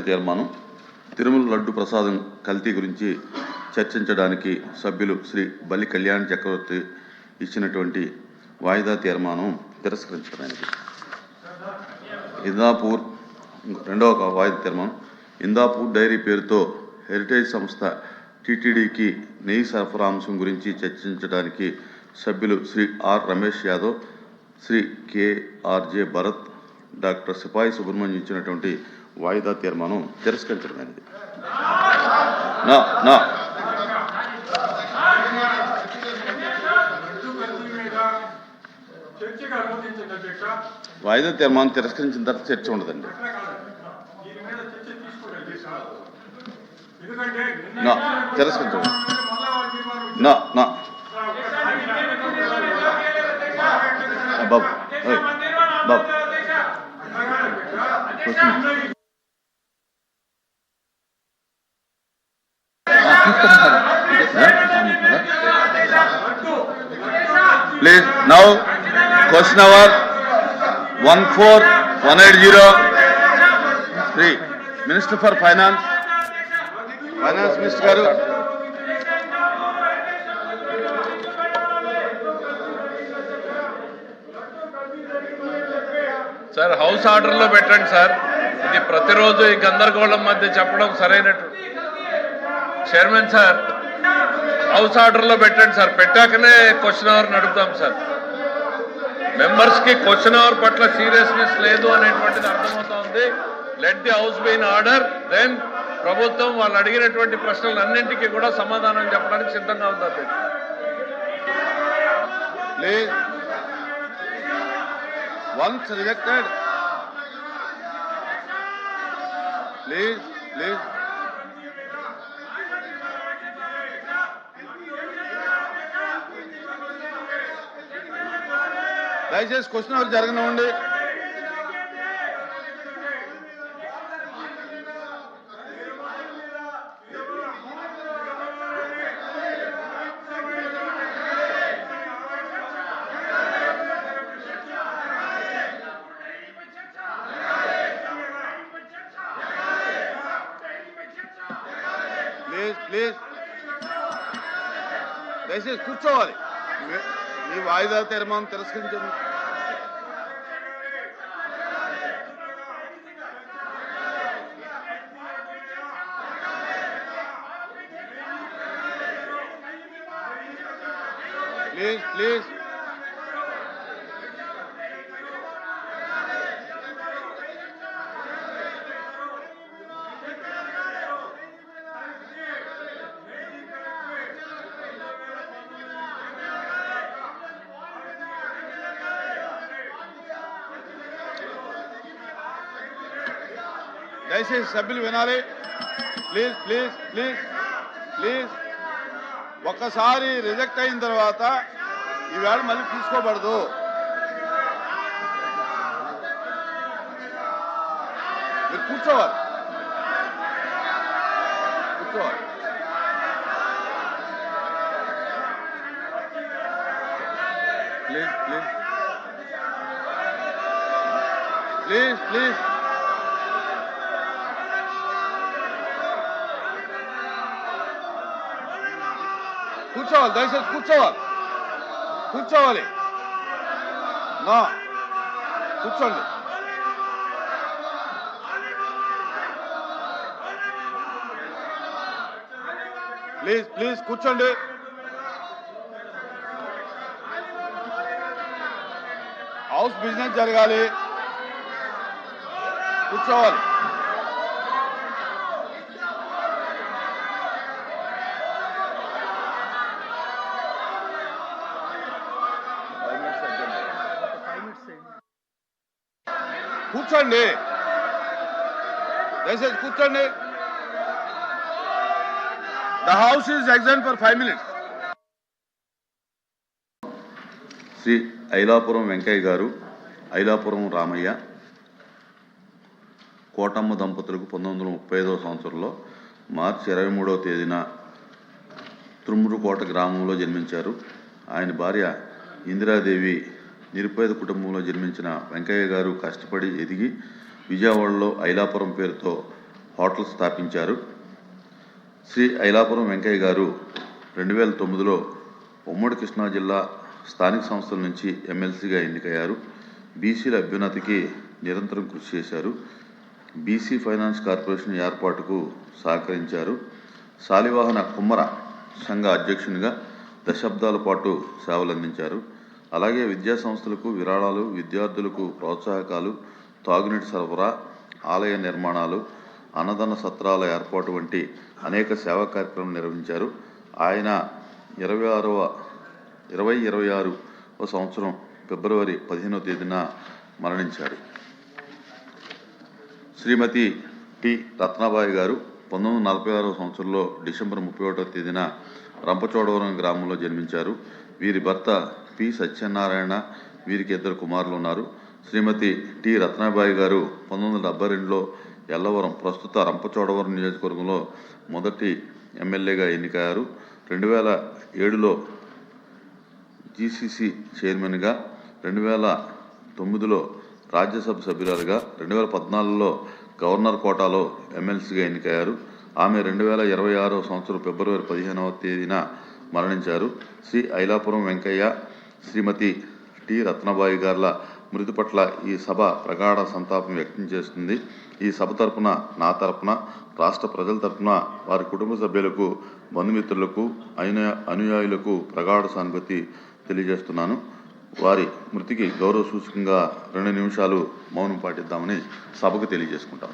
తీర్మానం తిరుమల లడ్డు ప్రసాదం కల్తీ గురించి చర్చించడానికి సభ్యులు శ్రీ బల్లి కళ్యాణ్ చక్రవర్తి ఇచ్చినటువంటి వాయిదా తీర్మానం తిరస్కరించడమైనది. ఇందాపూర్ రెండవ వాయిదా తీర్మానం ఇందాపూర్ డైరీ పేరుతో హెరిటేజ్ సంస్థ టీటీడీకి నెయ్యి సరఫరా అంశం గురించి చర్చించడానికి సభ్యులు Shri R Ramesh Yadav, Shri KRJ Bharath, doctor Sipai Subrahmanyam ఇచ్చినటువంటి వాయిదా తీర్మానం తిరస్కరించడమైనది. వాయిదా తీర్మానం తిరస్కరించిన తర్వాత చర్చ ఉండదండి. తిరస్కరించండి. బాబు బాబు Please, now question number 14180. Minister for Finance Minister garu. Sir house ఆర్డర్లో పెట్టండి సార్. ఇది ప్రతిరోజు ఈ గందరగోళం మధ్య చెప్పడం సరైనట్టు. చైర్మన్ సార్ హౌస్ ఆర్డర్లో పెట్టండి సార్. పెట్టాకనే క్వశ్చన్ అవర్ నడుపుతాం సార్. మెంబర్స్కి క్వశ్చన్ అవర్ పట్ల సీరియస్నెస్ లేదు అనేటువంటిది అర్థమవుతా ఉంది. Let the house be in order. Then ప్రభుత్వం వాళ్ళు అడిగినటువంటి ప్రశ్నలన్నింటికీ కూడా సమాధానం చెప్పడానికి సిద్ధంగా ఉంది. ప్లీజ్ once rejected, please దయచేసి క్వశ్చన్ అవర్ జరగనివ్వండి. ప్లీజ్ దయచేసి కూర్చోవాలి. మీ వాయిదా తీర్మానం తిరస్కరించండి. ప్లీజ్ దయచేసి సభ్యులు వినాలి. ప్లీజ్ ఒక్కసారి రిజెక్ట్ అయిన తర్వాత ఈవేళ మళ్ళీ తీసుకోబడదు. మీరు కూర్చోవాలి. ప్లీజ్ కూర్చోవాలి. దయచేసి కూర్చోవాలి. కూర్చోండి. ప్లీజ్ కూర్చోండి. హౌస్ బిజినెస్ జరగాలి. కూర్చోవాలి. కూర్చోండి. దయచేసి కూర్చోండి. The house is exam for 5 minutes. Shri Ailapuram Venkaiah garu, Ailapuram Ramayya, Kotamma దంపతులకు 1935వ సంవత్సరంలో మార్చి 23వ తేదీన తురుమురుకోట గ్రామంలో జన్మించారు. ఆయన భార్య ఇందిరాదేవి నిరుపేద కుటుంబంలో జన్మించిన వెంకయ్య గారు కష్టపడి ఎదిగి విజయవాడలో ఐలాపురం పేరుతో హోటల్ స్థాపించారు. శ్రీ ఐలాపురం వెంకయ్య గారు 2009లో ఉమ్మడి కృష్ణా జిల్లా స్థానిక సంస్థల నుంచి ఎమ్మెల్సీగా ఎన్నికయ్యారు. బీసీల అభ్యున్నతికి నిరంతరం కృషి చేశారు. బీసీ ఫైనాన్స్ కార్పొరేషన్ ఏర్పాటుకు సహకరించారు. శాలివాహన కుమ్మర సంఘ అధ్యక్షునిగా దశాబ్దాల పాటు సేవలందించారు. అలాగే విద్యా సంస్థలకు విరాళాలు, విద్యార్థులకు ప్రోత్సాహకాలు, తాగునీటి సరఫరా, ఆలయ నిర్మాణాలు, అన్నదాన సత్రాల ఏర్పాటు వంటి అనేక సేవా కార్యక్రమాలు నిర్వహించారు. ఆయన 2026వ సంవత్సరం ఫిబ్రవరి 15వ తేదీన మరణించారు. శ్రీమతి టి రత్నాబాయి గారు 1946వ సంవత్సరంలో డిసెంబర్ 31వ తేదీన రంపచోడవరం గ్రామంలో జన్మించారు. వీరి భర్త పి సత్యనారాయణ, వీరికి 2 కుమారులు ఉన్నారు. శ్రీమతి టి రత్నాబాయి గారు 1972లో ఎల్లవరం, ప్రస్తుత రంపచోడవరం నియోజకవర్గంలో మొదటి ఎమ్మెల్యేగా ఎన్నికయ్యారు. 2007లో జీసీసీ చైర్మన్గా, 2009లో రాజ్యసభ సభ్యురాలుగా, 2014లో గవర్నర్ కోటాలో ఎమ్మెల్సీగా ఎన్నికయ్యారు. ఆమె 2026వ సంవత్సరం ఫిబ్రవరి 15వ తేదీన మరణించారు. శ్రీ ఐలాపురం వెంకయ్య, శ్రీమతి టి రత్నబాయి గార్ల మృతి పట్ల ఈ సభ ప్రగాఢ సంతాపం వ్యక్తం చేస్తుంది. ఈ సభ తరపున, నా తరపున, రాష్ట్ర ప్రజల తరపున వారి కుటుంబ సభ్యులకు, బంధుమిత్రులకు, అనుయాయులకు ప్రగాఢ సానుభూతి తెలియజేస్తున్నాను. వారి మృతికి గౌరవ సూచకంగా 2 నిమిషాలు మౌనం పాటిద్దామని సభకు తెలియజేసుకుంటాం.